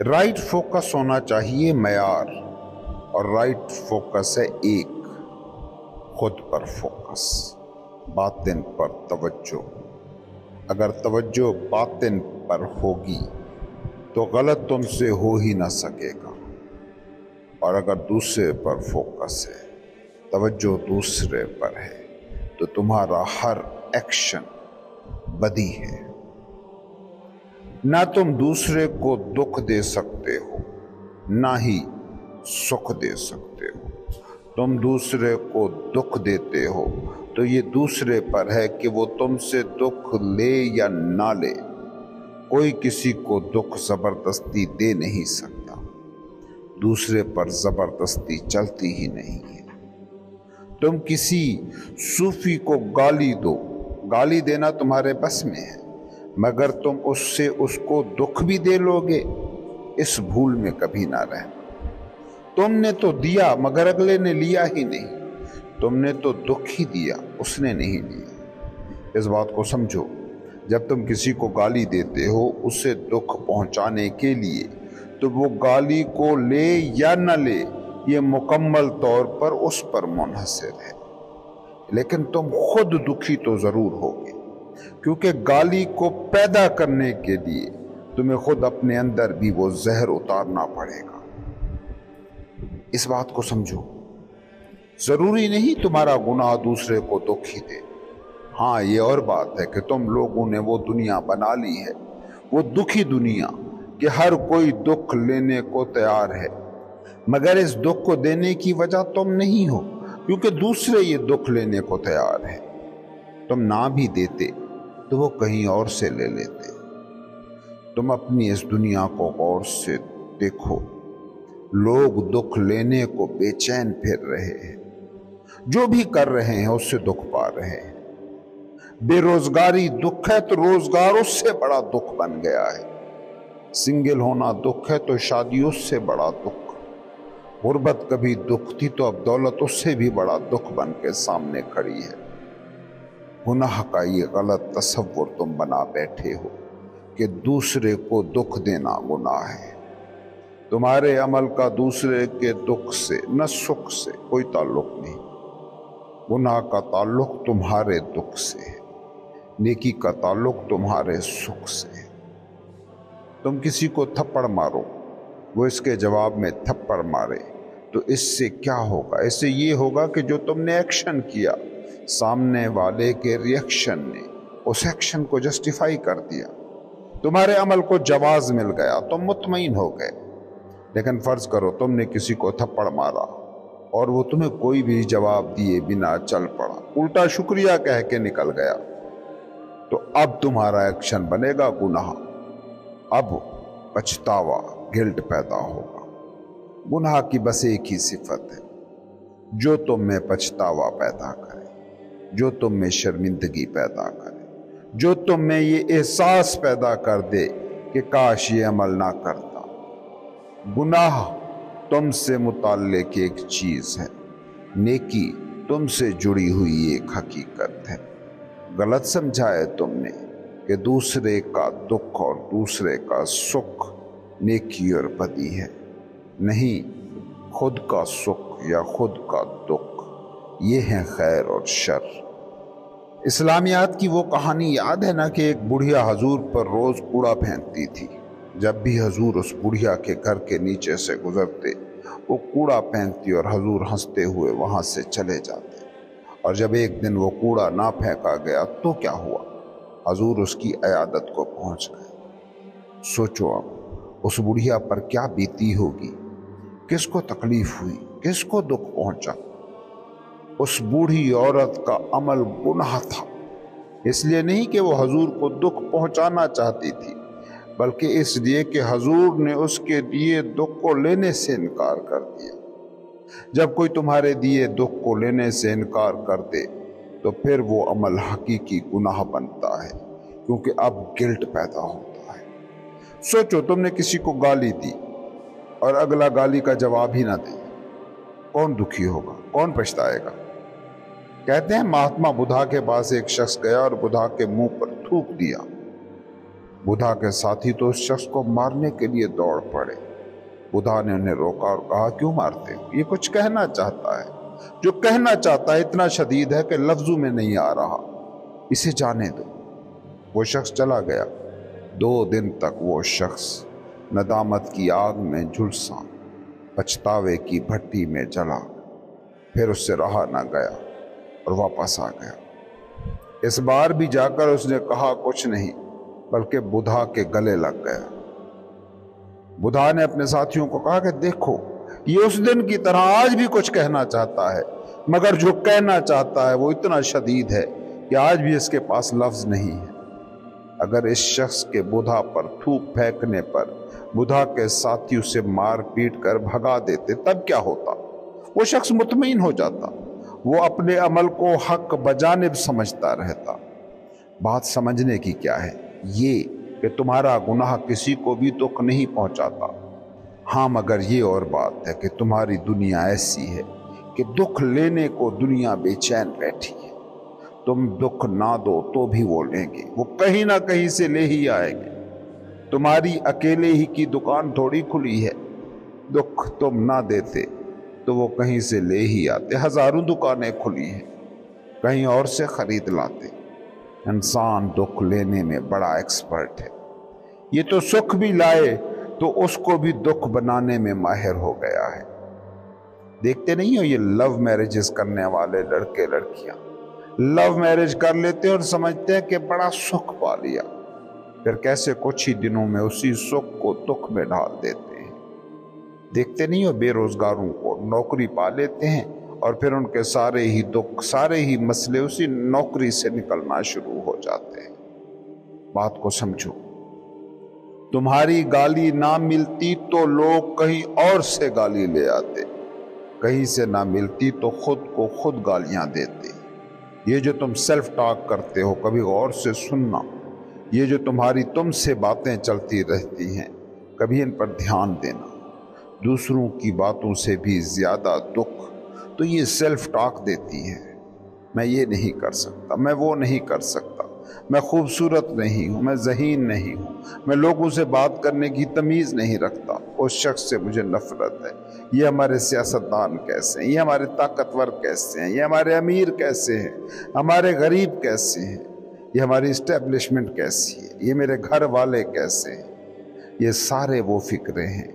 Right focus ہونا چاہیے معیار، اور رائٹ فوکس ہے ایک، خود پر فوکس، باطن پر توجہ۔ اگر توجہ باطن پر ہوگی تو غلط تم سے ہو ہی نہ سکے گا، اور اگر دوسرے پر فوکس ہے، توجہ دوسرے پر ہے، تو تمہارا ہر ایکشن بدی ہے۔ نہ تم دوسرے کو دکھ دے سکتے ہو، نہ ہی سکھ دے سکتے ہو۔ تم دوسرے کو دکھ دیتے ہو تو یہ دوسرے پر ہے کہ وہ تم سے دکھ لے یا نہ لے۔ کوئی کسی کو دکھ زبردستی دے نہیں سکتا، دوسرے پر زبردستی چلتی ہی نہیں ہے۔ تم کسی صوفی کو گالی دو، گالی دینا تمہارے بس میں ہے، مگر تم اس سے اس کو دکھ بھی دے لو گے، اس بھول میں کبھی نہ رہنا۔ تم نے تو دیا مگر اگلے نے لیا ہی نہیں، تم نے تو دکھ ہی دیا، اس نے نہیں لیا۔ اس بات کو سمجھو، جب تم کسی کو گالی دیتے ہو اسے دکھ پہنچانے کے لیے، تو وہ گالی کو لے یا نہ لے یہ مکمل طور پر اس پر منحصر ہے، لیکن تم خود دکھی تو ضرور ہوگے، کیونکہ گالی کو پیدا کرنے کے لیے تمہیں خود اپنے اندر بھی وہ زہر اتارنا پڑے گا۔ اس بات کو سمجھو، ضروری نہیں تمہارا گناہ دوسرے کو دکھ ہی دے۔ ہاں یہ اور بات ہے کہ تم لوگوں نے وہ دنیا بنا لی ہے، وہ دکھی دنیا کہ ہر کوئی دکھ لینے کو تیار ہے، مگر اس دکھ کو دینے کی وجہ تم نہیں ہو، کیونکہ دوسرے یہ دکھ لینے کو تیار ہے۔ تم نہ بھی دیتے تو وہ کہیں اور سے لے لیتے۔ تم اپنی اس دنیا کو غور سے دیکھو، لوگ دکھ لینے کو بے چین پھر رہے ہیں، جو بھی کر رہے ہیں اس سے دکھ پا رہے ہیں۔ بے روزگاری دکھ ہے تو روزگار اس سے بڑا دکھ بن گیا ہے۔ سنگل ہونا دکھ ہے تو شادی اس سے بڑا دکھ۔ غربت کبھی دکھ تھی تو اب دولت اس سے بھی بڑا دکھ بن کے سامنے کھڑی ہے۔ گناہ کا یہ غلط تصور تم بنا بیٹھے ہو کہ دوسرے کو دکھ دینا گناہ ہے۔ تمہارے عمل کا دوسرے کے دکھ سے نہ سکھ سے کوئی تعلق نہیں۔ گناہ کا تعلق تمہارے دکھ سے ہے، نیکی کا تعلق تمہارے سکھ سے ہے۔ تم کسی کو تھپڑ مارو، وہ اس کے جواب میں تھپڑ مارے، تو اس سے کیا ہوگا؟ اس سے یہ ہوگا کہ جو تم نے ایکشن کیا، سامنے والے کے ریئیکشن نے اس ایکشن کو جسٹیفائی کر دیا، تمہارے عمل کو جواز مل گیا، تم مطمئن ہو گئے۔ لیکن فرض کرو تم نے کسی کو تھپڑ مارا اور وہ تمہیں کوئی بھی جواب دیے بنا چل پڑا، الٹا شکریہ کہہ کے نکل گیا، تو اب تمہارا ایکشن بنے گا گناہ۔ اب پچھتاوا، گلٹ پیدا ہوگا۔ گناہ کی بس ایک ہی صفت ہے، جو تم میں پچھتاوا پیدا کرے، جو تم میں شرمندگی پیدا کرے، جو تم میں یہ احساس پیدا کر دے کہ کاش یہ عمل نہ کرتا۔ گناہ تم سے متعلق ایک چیز ہے، نیکی تم سے جڑی ہوئی ایک حقیقت ہے۔ غلط سمجھا ہے تم نے کہ دوسرے کا دکھ اور دوسرے کا سکھ نیکی اور بدی ہے۔ نہیں، خود کا سکھ یا خود کا دکھ یہ ہیں خیر اور شر۔ اسلامیات کی وہ کہانی یاد ہے نا کہ ایک بڑھیا حضور پر روز کوڑا پھینکتی تھی۔ جب بھی حضور اس بڑھیا کے گھر کے نیچے سے گزرتے، وہ کوڑا پھینکتی اور حضور ہنستے ہوئے وہاں سے چلے جاتے۔ اور جب ایک دن وہ کوڑا نہ پھینکا گیا تو کیا ہوا؟ حضور اس کی عیادت کو پہنچ گئے۔ سوچو اب اس بڑھیا پر کیا بیتی ہوگی، کس کو تکلیف ہوئی، کس کو دکھ پہنچا۔ اس بوڑھی عورت کا عمل گناہ تھا، اس لیے نہیں کہ وہ حضور کو دکھ پہنچانا چاہتی تھی، بلکہ اس لیے کہ حضور نے اس کے دیے دکھ کو لینے سے انکار کر دیا۔ جب کوئی تمہارے دیے دکھ کو لینے سے انکار کر دے تو پھر وہ عمل حقیقی گناہ بنتا ہے، کیونکہ اب گلٹ پیدا ہوتا ہے۔ سوچو تم نے کسی کو گالی دی اور اگلا گالی کا جواب ہی نہ دے، کون دکھی ہوگا، کون پچھتائے گا؟ کہتے ہیں महात्मा बुद्धा के पास एक शख्स गया और बुद्धा के मुंह पर थूक दिया। बुद्धा के साथी तो उस शख्स को मारने के लिए दौड़ पड़े। बुद्धा ने उन्हें रोका और कहा, क्यों मारते हो? ये कुछ कहना चाहता है, जो कहना चाहता है इतना शदीद है कि लफ्जों में नहीं आ रहा, इसे जाने दो। वो शख्स चला गया। 2 दिन तक वो शख्स नदामत की आग में झुलसा, पछतावे की भट्टी में जला। फिर उससे रहा न गया और वापस आ गया। इस बार भी जाकर उसने कहा कुछ नहीं, बल्कि बुद्धा के गले लग गया। बुद्धा ने अपने साथियों को कहा कि देखो, ये उस दिन की तरह आज भी कुछ कहना चाहता है, मगर जो कहना चाहता है वो इतना शदीद है कि आज भी इसके पास लफ्ज नहीं है। अगर इस शख्स के बुद्धा पर थूक फेंकने पर बुद्धा के साथी उसे मार पीट कर भगा देते, तब क्या होता? वो शख्स मुतमईन हो जाता, वो अपने अमल को हक बजानिब समझता रहता। बात समझने की क्या है? ये कि तुम्हारा गुनाह किसी को भी दुख नहीं पहुंचाता। हाँ, मगर ये और बात है कि तुम्हारी दुनिया ऐसी है कि दुख लेने को दुनिया बेचैन बैठी है। तुम दुख ना दो तो भी वो लेंगे, वो कहीं ना कहीं से ले ही आएंगे। तुम्हारी अकेले ही की दुकान थोड़ी खुली है, दुख तुम ना देते तो वो कहीं से ले ही आते। हजारों दुकानें खुली हैं, कहीं और से खरीद लाते। इंसान दुख लेने में बड़ा एक्सपर्ट है। ये तो सुख भी लाए तो उसको भी दुख बनाने में माहिर हो गया है। देखते नहीं हो ये लव मैरिजेस करने वाले लड़के लड़कियां लव मैरिज कर लेते हैं और समझते हैं कि बड़ा सुख पा लिया, फिर कैसे कुछ ही दिनों में उसी सुख को दुख में ढाल देते हैं। देखते नहीं हो बेरोजगारों को नौकरी पा लेते हैं और फिर उनके सारे ही दुख, सारे ही मसले उसी नौकरी से निकलना शुरू हो जाते हैं। बात को समझो, तुम्हारी गाली ना मिलती तो लोग कहीं और से गाली ले आते, कहीं से ना मिलती तो खुद को खुद गालियां देते। ये जो तुम सेल्फ टॉक करते हो, कभी गौर से सुनना। ये जो तुम्हारी तुमसे बातें चलती रहती हैं, कभी इन पर ध्यान देना। दूसरों की बातों से भी ज्यादा दुख तो ये सेल्फ टॉक देती है। मैं ये नहीं कर सकता, मैं वो नहीं कर सकता, मैं खूबसूरत नहीं हूँ, मैं ज़हीन नहीं हूँ, मैं लोगों से बात करने की तमीज़ नहीं रखता, उस शख्स से मुझे नफरत है। ये हमारे सियासतदान कैसे हैं, ये हमारे ताकतवर कैसे हैं, ये हमारे अमीर कैसे हैं, हमारे गरीब कैसे हैं, ये हमारी इस्टेब्लिशमेंट कैसी है, ये मेरे घर वाले कैसे हैं। ये सारे वो फिक्रे हैं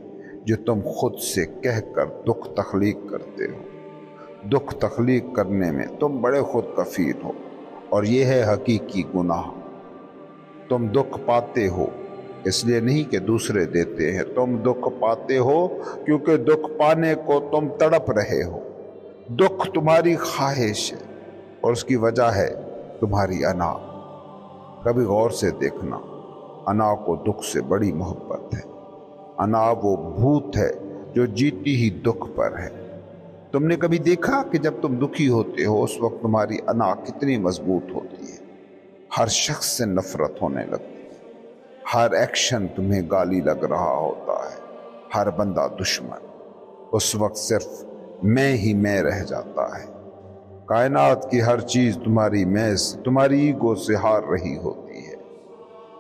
जो तुम खुद से कहकर दुख तख्लीक करते हो। दुख तख्लीक करने में तुम बड़े खुद कफील हो, और ये है हकीकी गुनाह। तुम दुख पाते हो इसलिए नहीं कि दूसरे देते हैं, तुम दुख पाते हो क्योंकि दुख पाने को तुम तड़प रहे हो। दुख तुम्हारी ख्वाहिश है और उसकी वजह है तुम्हारी अना। कभी गौर से देखना, अना को दुख से बड़ी मोहब्बत है। अना वो भूत है जो जीती ही दुख पर है। तुमने कभी देखा कि जब तुम दुखी होते हो उस वक्त तुम्हारी अना कितनी मजबूत होती है? हर शख्स से नफरत होने लगती है, हर एक्शन तुम्हें गाली लग रहा होता है, हर बंदा दुश्मन। उस वक्त सिर्फ मैं ही मैं रह जाता है। कायनात की हर चीज तुम्हारी मैं से, तुम्हारी ईगो से हार रही होती है।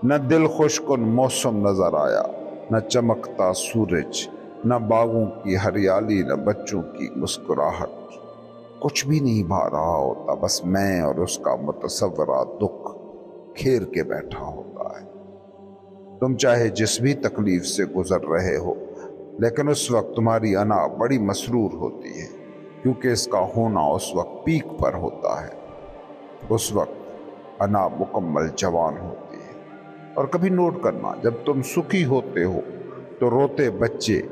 न दिल खुशकुन मौसम नजर आया, न चमकता सूरज, न बागों की हरियाली, न बच्चों की मुस्कुराहट। कुछ भी नहीं भा रहा होता, बस मैं और उसका मुतसव्वरा दुख घेर के बैठा होता है। तुम चाहे जिस भी तकलीफ से गुजर रहे हो, लेकिन उस वक्त तुम्हारी अना बड़ी मसरूर होती है, क्योंकि इसका होना उस वक्त पीक पर होता है। उस वक्त अना मुकम्मल जवान होती है। और कभी नोट करना, जब तुम सुखी होते हो तो रोते बच्चे,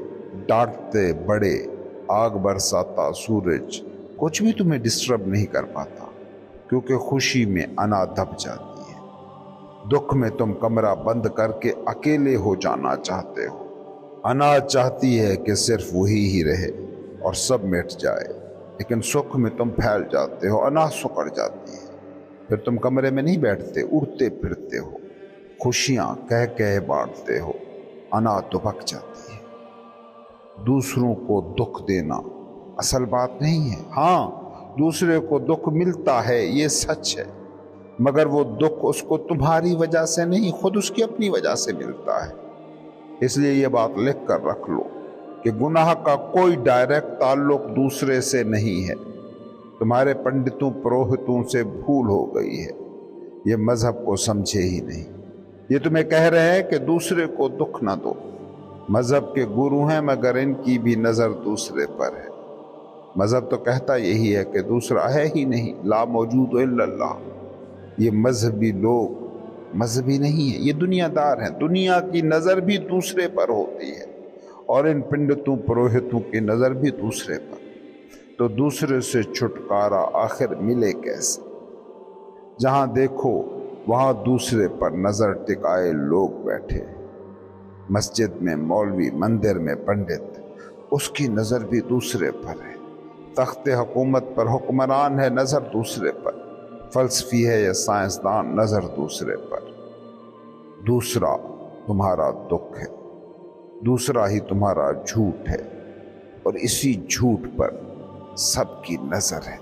डांटते बड़े, आग बरसाता सूरज, कुछ भी तुम्हें डिस्टर्ब नहीं कर पाता, क्योंकि खुशी में अना दब जाती है। दुख में तुम कमरा बंद करके अकेले हो जाना चाहते हो। अना चाहती है कि सिर्फ वही ही रहे और सब मिट जाए, लेकिन सुख में तुम फैल जाते हो, अना सुकड़ जाती है। फिर तुम कमरे में नहीं बैठते, उड़ते फिरते हो, खुशियां कह कह बांटते हो, अना दुबक जाती है। दूसरों को दुख देना असल बात नहीं है। हाँ, दूसरे को दुख मिलता है, ये सच है, मगर वो दुख उसको तुम्हारी वजह से नहीं, खुद उसकी अपनी वजह से मिलता है। इसलिए ये बात लिख कर रख लो कि गुनाह का कोई डायरेक्ट ताल्लुक दूसरे से नहीं है। तुम्हारे पंडितों पुरोहितों से भूल हो गई है, ये मजहब को समझे ही नहीं। ये तुम्हें कह रहे हैं कि दूसरे को दुख ना दो। मजहब के गुरु हैं मगर इनकी भी नज़र दूसरे पर है। मजहब तो कहता यही है कि दूसरा है ही नहीं, ला मौजूद इल्लल्लाह। ये मजहबी लोग मजहबी नहीं है, ये दुनियादार हैं। दुनिया की नज़र भी दूसरे पर होती है और इन पंडितों पुरोहितों की नज़र भी दूसरे पर। तो दूसरे से छुटकारा आखिर मिले कैसे? जहाँ देखो वहाँ दूसरे पर नज़र टिकाए लोग बैठे। मस्जिद में मौलवी, मंदिर में पंडित, उसकी नज़र भी दूसरे पर है। तख्ते हुकूमत पर हुक्मरान है, नज़र दूसरे पर। फलसफी है या साइंसदान, नज़र दूसरे पर। दूसरा तुम्हारा दुख है, दूसरा ही तुम्हारा झूठ है, और इसी झूठ पर सबकी नज़र है।